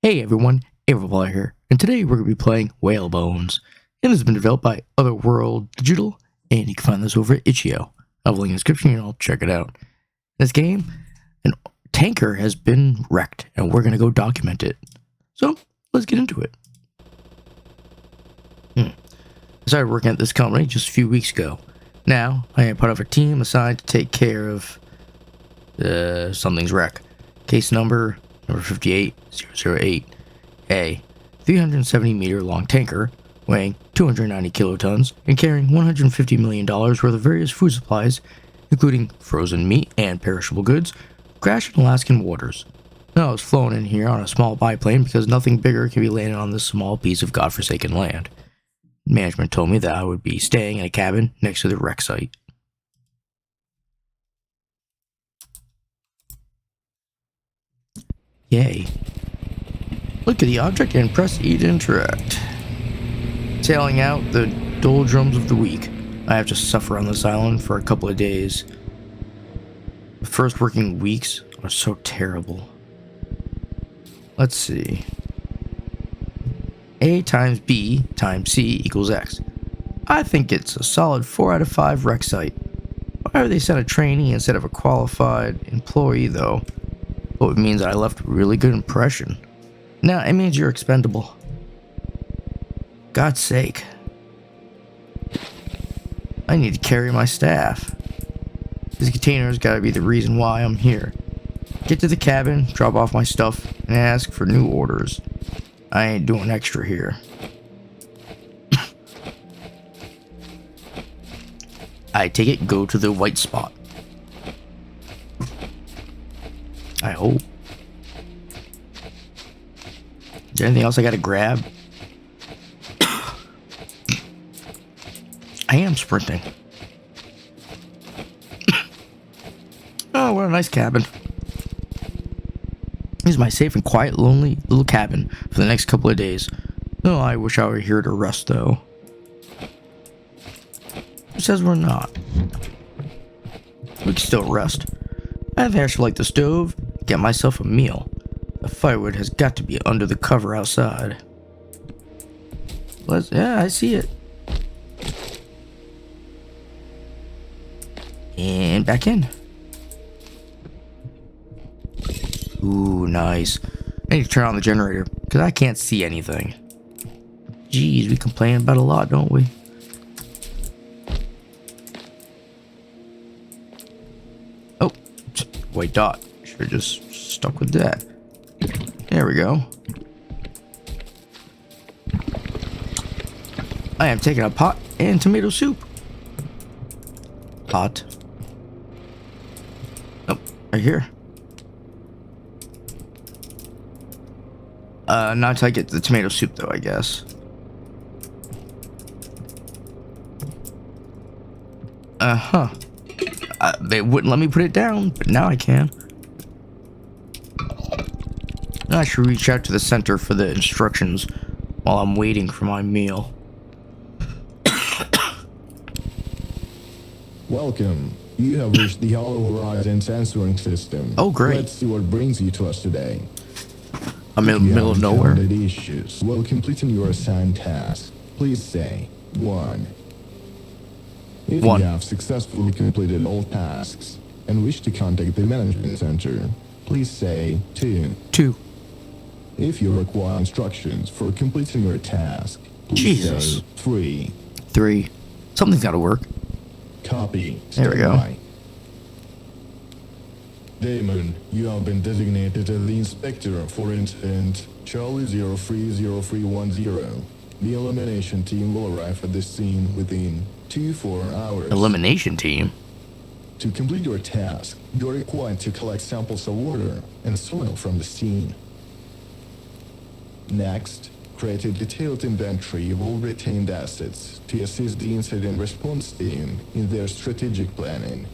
Hey everyone, Everplayer here, and today we're going to be playing Whale Bones. It has been developed by OtherWorldDigital, and you can find this over at itch.io. I'll have a link in the description and I'll check it out. In this game, an tanker has been wrecked, and we're going to go document it. So, let's get into it. I started working at this company just a few weeks ago. Now, I am part of a team assigned to take care of something's wreck. Case number 58008A, 370-meter long tanker weighing 290 kilotons and carrying $150 million worth of various food supplies, including frozen meat and perishable goods, crashed in Alaskan waters. Now, I was flown in here on a small biplane because nothing bigger can be landed on this small piece of godforsaken land. Management told me that I would be staying in a cabin next to the wreck site. Yay. Look at the object and press E to interact. Sailing out the doldrums of the week. I have to suffer on this island for a couple of days. The first working weeks are so terrible. Let's see. A times B times C equals X. I think it's a solid 4 out of 5 wreck site. Why would they send a trainee instead of a qualified employee though? Well, it means I left a really good impression. Now, it means you're expendable. God's sake. I need to carry my staff. This container's gotta be the reason why I'm here. Get to the cabin, drop off my stuff, and ask for new orders. I ain't doing extra here. I take it, go to the white spot. I hope. Is there anything else I gotta grab? I am sprinting. Oh, what a nice cabin. This is my safe and quiet, lonely little cabin for the next couple of days. Oh, I wish I were here to rest, though. Who says we're not? We can still rest. I think I should light the stove, get myself a meal. The firewood has got to be under the cover outside. Yeah, I see it. And back in. Ooh, nice. I need to turn on the generator, because I can't see anything. Jeez, we complain about a lot, don't we? Oh, white dot. Should've just stuck with that. There we go. I am taking a pot and tomato soup. Pot. Oh, right here. Not until I get the tomato soup, though, I guess. They wouldn't let me put it down, but now I can. I should reach out to the center for the instructions while I'm waiting for my meal. Welcome. You have reached the Hollow Horizon sensoring system. Oh, great. Let's see what brings you to us today. I'm in the middle of nowhere. Issues while completing your assigned task, please say 1. If you have successfully completed all tasks and wish to contact the management center, please say 2. 2. If you require instructions for completing your task, please say 3. 3. Something's gotta work. Copy. There we go. Damon, you have been designated as the inspector for incident Charlie 030310. The elimination team will arrive at this scene within 24 hours. Elimination team? To complete your task, you're required to collect samples of water and soil from the scene. Next, create a detailed inventory of all retained assets to assist the incident response team in their strategic planning.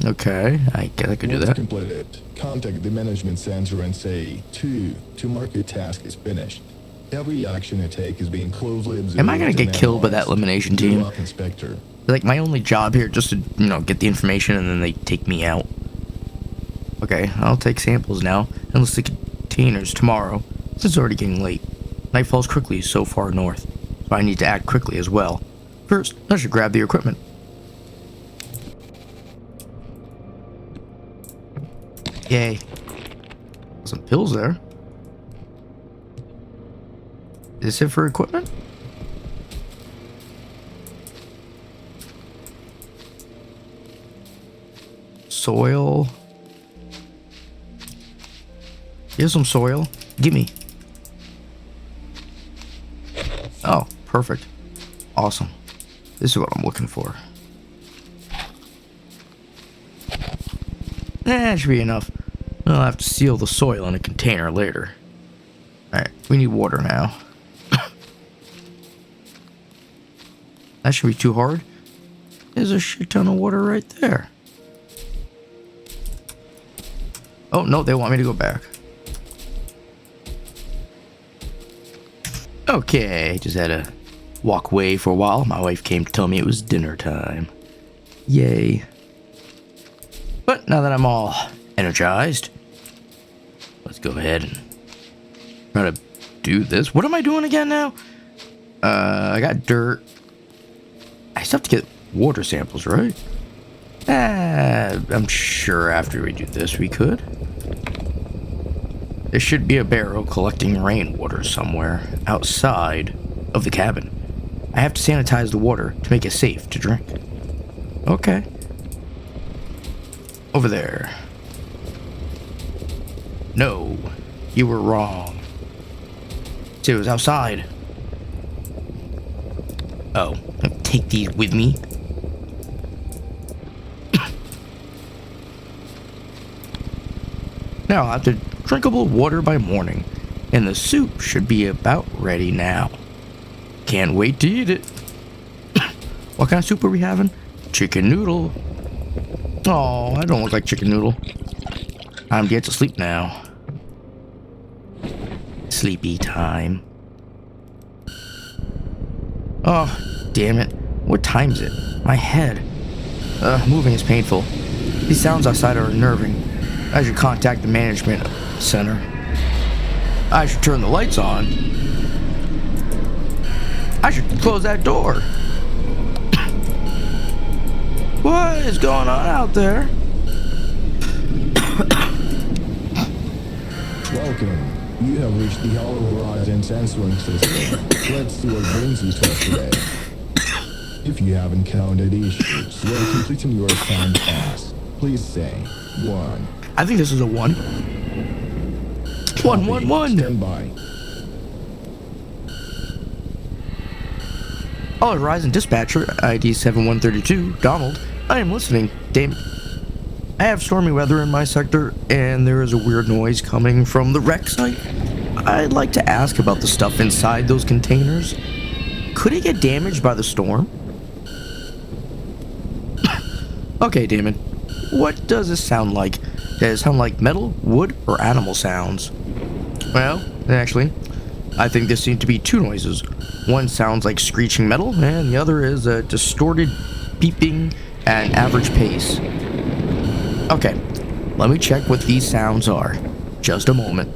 Okay, I guess I could do that. Once completed, contact the management center and say 2 to mark your task is finished. Every action you take is being closely observed. Am I gonna get killed by that elimination team? Inspector. Like, my only job here just to, get the information and then they take me out. Okay, I'll take samples now and list the containers tomorrow. It's already getting late. Night falls quickly so far north, so I need to act quickly as well. First, I should grab the equipment. Yay. Some pills there. Is this it for equipment? Soil. Here's some soil. Gimme. Oh, perfect. Awesome. This is what I'm looking for. That should be enough. I'll have to seal the soil in a container later. Alright, we need water now. That should be too hard. There's a shit ton of water right there. Oh, no, they want me to go back. Okay, just had to walk away for a while. My wife came to tell me it was dinner time. Yay. But now that I'm all energized, let's go ahead and try to do this. What am I doing again now? I got dirt. I still have to get water samples, right? I'm sure after we do this we could. There should be a barrel collecting rainwater somewhere outside of the cabin. I have to sanitize the water to make it safe to drink. Okay. Over there. No, you were wrong. See, it was outside. Oh, take these with me. Now I'll have to drinkable water by morning, and the soup should be about ready now. Can't wait to eat it. What kind of soup are we having? Chicken noodle. Oh, I don't look like chicken noodle. Time to get to sleep now. Sleepy time. Oh, damn it. What time is it? My head. Moving is painful. These sounds outside are unnerving. I should contact the management center. I should turn the lights on. I should close that door. What is going on out there? Welcome. You have reached the OtherWorldDigital answering system. Let's see what brings you to us today. If you have encountered issues while completing your assigned task, please say 1. I think this is a 1. 111. Stand by. Oh, Horizon Dispatcher, ID 7132, Donald. I am listening. Damn. I have stormy weather in my sector, and there is a weird noise coming from the wreck site. I'd like to ask about the stuff inside those containers. Could it get damaged by the storm? Okay, Damon. What does this sound like? Does it sound like metal, wood, or animal sounds? Well, actually, I think there seem to be 2 noises. One sounds like screeching metal, and the other is a distorted beeping at an average pace. Okay, let me check what these sounds are. Just a moment.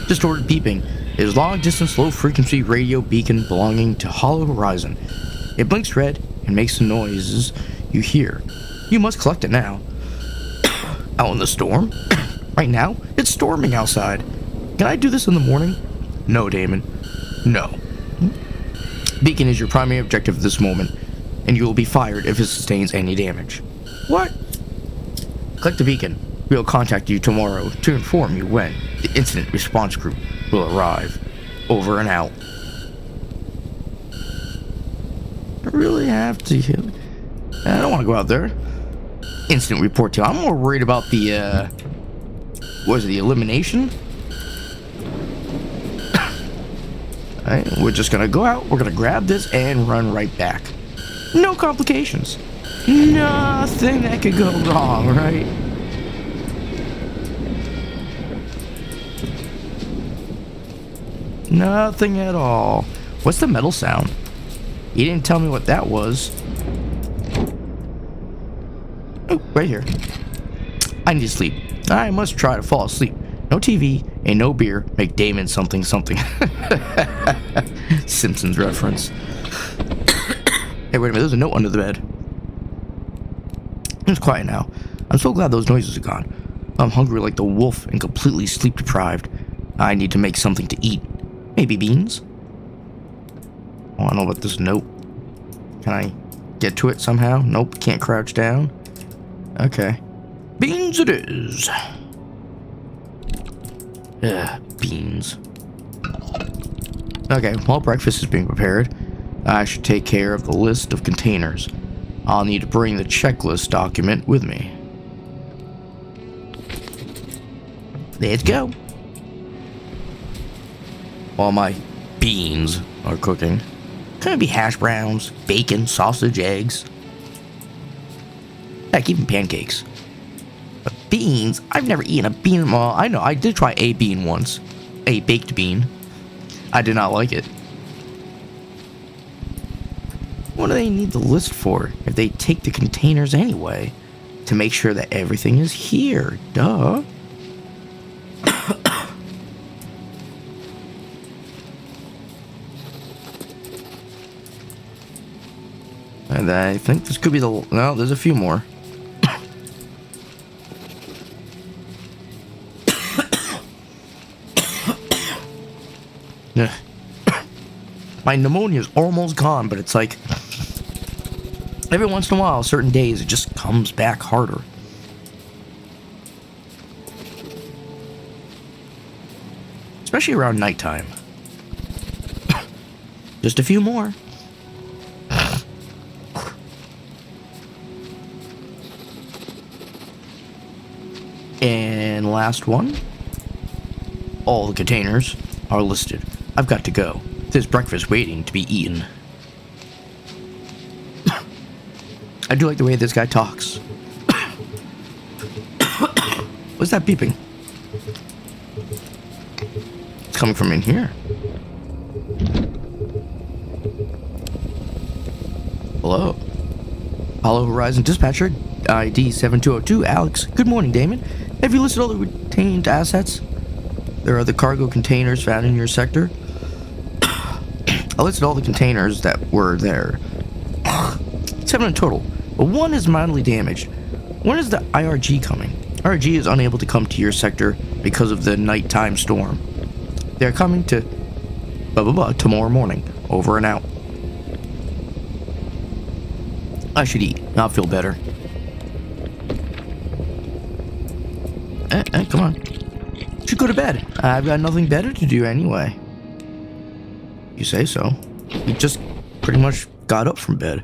Distorted beeping is long-distance low-frequency radio beacon belonging to Hollow Horizon. It blinks red and makes the noises you hear. You must collect it now. Out in the storm? Right now? It's storming outside. Can I do this in the morning? No, Damon. No. Beacon is your primary objective at this moment, and you will be fired if it sustains any damage. What? Collect the beacon. We will contact you tomorrow to inform you when the incident response group will arrive. Over and out. I really have to. I don't want to go out there. Incident report team. I'm more worried about the, what is it, the elimination? Alright, we're just gonna go out, we're gonna grab this and run right back. No complications. Nothing that could go wrong, right? Nothing at all. What's the metal sound? He didn't tell me what that was. Oh, right here. I need to sleep. I must try to fall asleep No TV and no beer make Damon something something. Simpsons reference. Hey, wait a minute, there's a note under the bed. It's quiet now. I'm so glad those noises are gone. I'm hungry like the wolf and completely sleep deprived. I need to make something to eat. Maybe beans? I want to know about this note. Can I get to it somehow? Nope, can't crouch down. Okay. Beans it is. Beans. Okay, while breakfast is being prepared, I should take care of the list of containers. I'll need to bring the checklist document with me. Let's go. While my beans are cooking. Could it be hash browns, bacon, sausage, eggs? Heck, even pancakes. But beans? I've never eaten a bean. Well, I know, I did try a bean once. A baked bean. I did not like it. What do they need the list for if they take the containers anyway? To make sure that everything is here. Duh. And I think this could be the... No, there's a few more. My pneumonia is almost gone, but it's like... Every once in a while, certain days, it just comes back harder. Especially around nighttime. Just a few more. And last one. All the containers are listed. I've got to go. There's breakfast waiting to be eaten. I do like the way this guy talks. What's that beeping? It's coming from in here. Hello. Apollo Horizon Dispatcher, ID 7202, Alex. Good morning, Damon. Have you listed all the retained assets? There are the cargo containers found in your sector. I listed all the containers that were there. 7 in total, but one is mildly damaged. When is the IRG coming? IRG is unable to come to your sector because of the nighttime storm. They're coming to tomorrow morning. Over and out. I should eat. I'll feel better. Come on. Should go to bed. I've got nothing better to do anyway. You say so. We just pretty much got up from bed.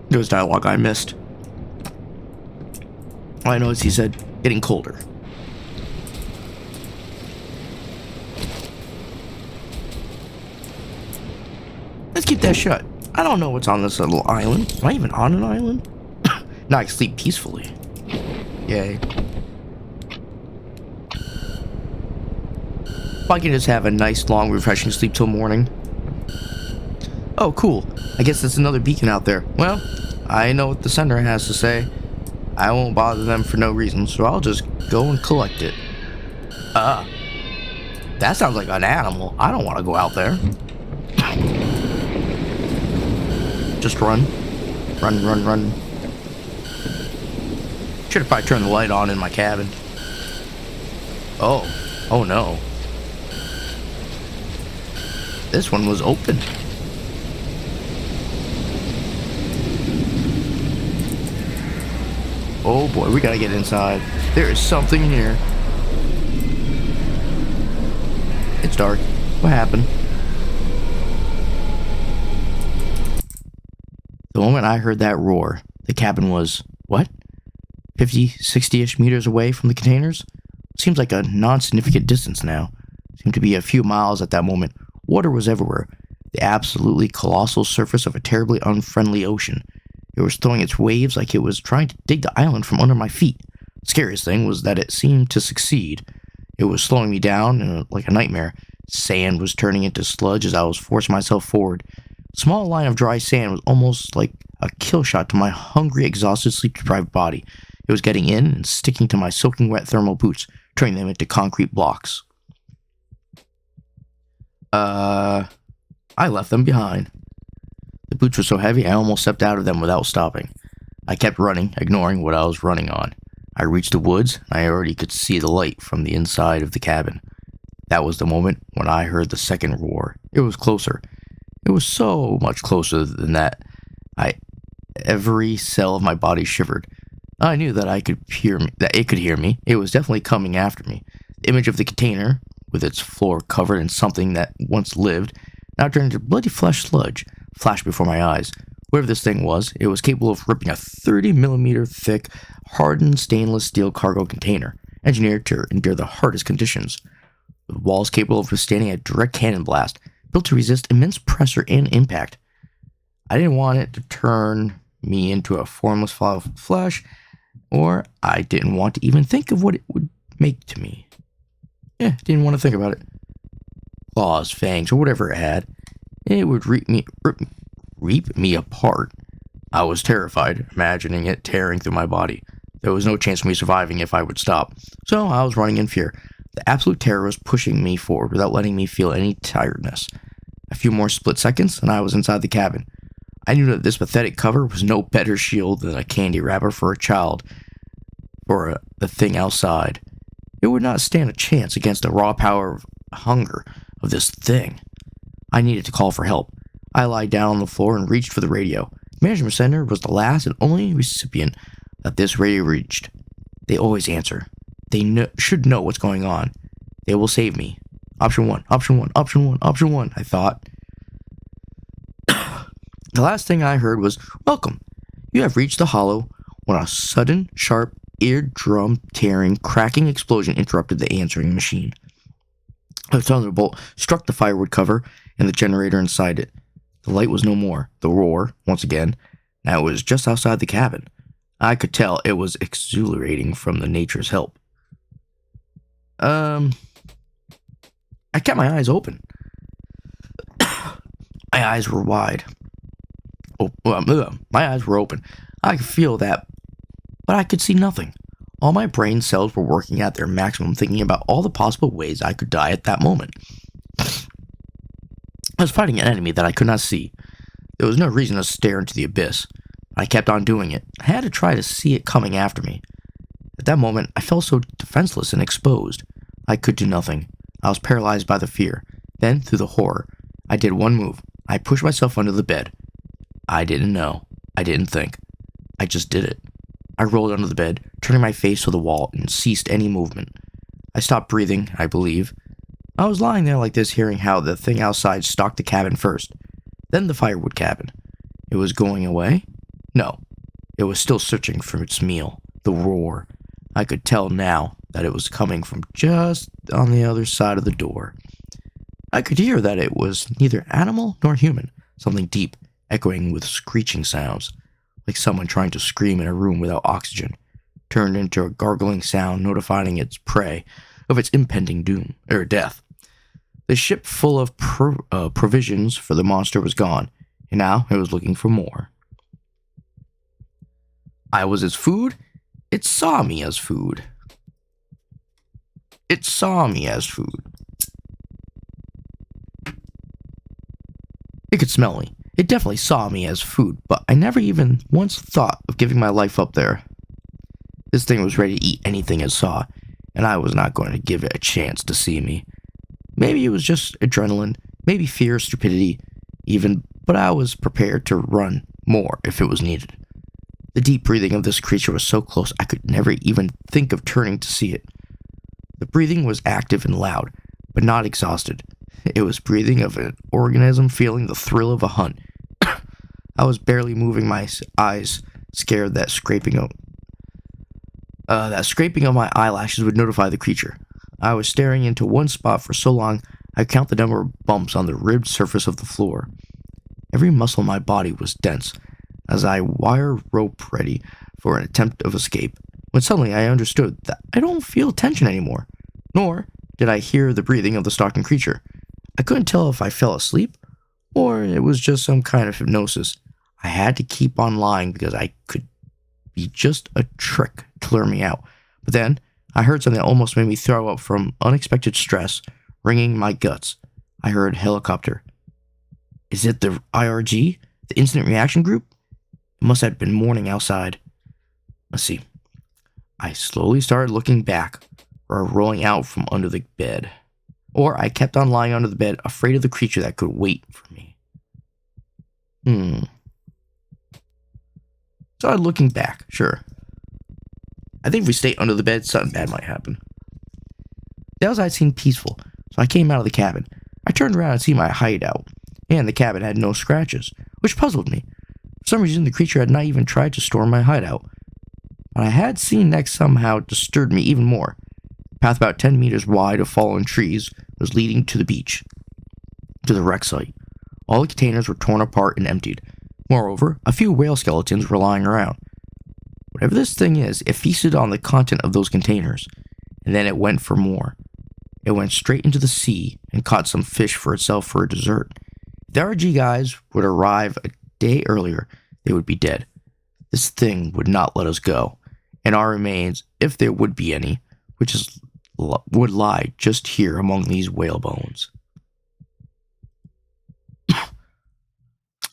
There was dialogue I missed. All I know is he said, getting colder. Let's keep that shut. I don't know what's on this little island. Am I even on an island? Now I can sleep peacefully. Yay. I can just have a nice, long, refreshing sleep till morning. Oh, cool. I guess there's another beacon out there. Well, I know what the sender has to say. I won't bother them for no reason, so I'll just go and collect it. That sounds like an animal. I don't want to go out there. Just run. Run, run, run. Should have probably turned the light on in my cabin. Oh. Oh no. This one was open. Oh boy, we gotta get inside. There is something here. It's dark. What happened? The moment I heard that roar, the cabin was, what? 50, 60-ish meters away from the containers? Seems like a non-significant distance now. Seemed to be a few miles at that moment. Water was everywhere. The absolutely colossal surface of a terribly unfriendly ocean. It was throwing its waves like it was trying to dig the island from under my feet. The scariest thing was that it seemed to succeed. It was slowing me down like a nightmare. Sand was turning into sludge as I was forcing myself forward. Small line of dry sand was almost like a kill shot to my hungry, exhausted, sleep-deprived body. It was getting in and sticking to my soaking wet thermal boots, turning them into concrete blocks. I left them behind. The boots were so heavy I almost stepped out of them without stopping. I kept running, ignoring what I was running on. I reached the woods, and I already could see the light from the inside of the cabin. That was the moment when I heard the second roar. It was closer. It was so much closer than that. Every cell of my body shivered. I knew that it could hear me. It was definitely coming after me. The image of the container, with its floor covered in something that once lived, now turned into bloody flesh sludge, flashed before my eyes. Whatever this thing was, it was capable of ripping a 30mm thick, hardened stainless steel cargo container, engineered to endure the hardest conditions. With walls capable of withstanding a direct cannon blast, built to resist immense pressure and impact. I didn't want it to turn me into a formless pile of flesh, or I didn't want to even think of what it would make to me. Didn't want to think about it. Claws, fangs, or whatever it had. It would rip me apart. I was terrified, imagining it tearing through my body. There was no chance of me surviving if I would stop, so I was running in fear. The absolute terror was pushing me forward without letting me feel any tiredness. A few more split seconds, and I was inside the cabin. I knew that this pathetic cover was no better shield than a candy wrapper for a child, for the thing outside. It would not stand a chance against the raw power of hunger of this thing. I needed to call for help. I lied down on the floor and reached for the radio. The management center was the last and only recipient that this radio reached. They always answer. They should know what's going on. They will save me. Option 1, option 1, option 1, option 1, I thought. The last thing I heard was, "Welcome. You have reached the hollow," when a sudden, sharp, eardrum-tearing, cracking explosion interrupted the answering machine. A thunderbolt struck the firewood cover and the generator inside it. The light was no more. The roar, once again, now it was just outside the cabin. I could tell it was exhilarating from the nature's help. I kept my eyes open. My eyes were wide. My eyes were open. I could feel that, but I could see nothing. All my brain cells were working at their maximum, thinking about all the possible ways I could die at that moment. I was fighting an enemy that I could not see. There was no reason to stare into the abyss. I kept on doing it. I had to try to see it coming after me. At that moment, I felt so defenseless and exposed. I could do nothing. I was paralyzed by the fear. Then, through the horror, I did one move. I pushed myself under the bed. I didn't know. I didn't think. I just did it. I rolled under the bed, turning my face to the wall, and ceased any movement. I stopped breathing, I believe. I was lying there like this, hearing how the thing outside stalked the cabin first, then the firewood cabin. It was going away? No. It was still searching for its meal. The roar. I could tell now that it was coming from just on the other side of the door. I could hear that it was neither animal nor human, something deep, echoing with screeching sounds, like someone trying to scream in a room without oxygen, turned into a gargling sound notifying its prey of its impending doom, or death. The ship full of provisions for the monster was gone, and now it was looking for more. I was its food. It saw me as food. It saw me as food. It could smell me. It definitely saw me as food, but I never even once thought of giving my life up there. This thing was ready to eat anything it saw, and I was not going to give it a chance to see me. Maybe it was just adrenaline, maybe fear, stupidity, even, but I was prepared to run more if it was needed. The deep breathing of this creature was so close I could never even think of turning to see it. The breathing was active and loud, but not exhausted. It was breathing of an organism feeling the thrill of a hunt. I was barely moving my eyes, scared that scraping of my eyelashes would notify the creature. I was staring into one spot for so long I could count the number of bumps on the ribbed surface of the floor. Every muscle in my body was dense, as I wire rope ready for an attempt of escape, when suddenly I understood that I don't feel tension anymore, nor did I hear the breathing of the stalking creature. I couldn't tell if I fell asleep or it was just some kind of hypnosis. I had to keep on lying because I could be just a trick to lure me out. But then I heard something that almost made me throw up from unexpected stress, ringing my guts. I heard helicopter. Is it the IRG? The Incident Reaction Group? It must have been morning outside. Let's see. I slowly started looking back, or rolling out from under the bed. Or I kept on lying under the bed, afraid of the creature that could wait for me. Started looking back, sure. I think if we stay under the bed, something bad might happen. The outside seemed peaceful, so I came out of the cabin. I turned around and see my hideout, and the cabin had no scratches, which puzzled me. For some reason, the creature had not even tried to storm my hideout. What I had seen next somehow disturbed me even more. A path about 10 meters wide of fallen trees was leading to the beach, to the wreck site. All the containers were torn apart and emptied. Moreover, a few whale skeletons were lying around. Whatever this thing is, it feasted on the content of those containers, and then it went for more. It went straight into the sea and caught some fish for itself for a dessert. If the RG guys would arrive a day earlier, they would be dead. This thing would not let us go, and our remains, if there would be any, would lie just here among these whale bones.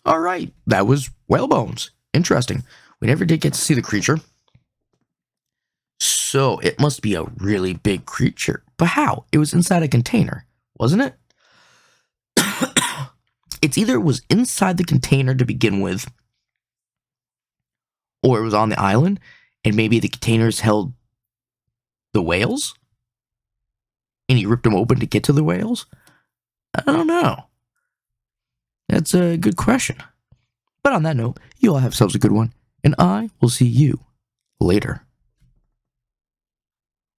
All right, that was whale bones. Interesting. We never did get to see the creature. So it must be a really big creature. But how? It was inside a container, wasn't it? It's either it was inside the container to begin with, or it was on the island, and maybe the containers held the whales, and he ripped them open to get to the whales? I don't know. That's a good question. But on that note, you all have yourselves a good one, and I will see you later.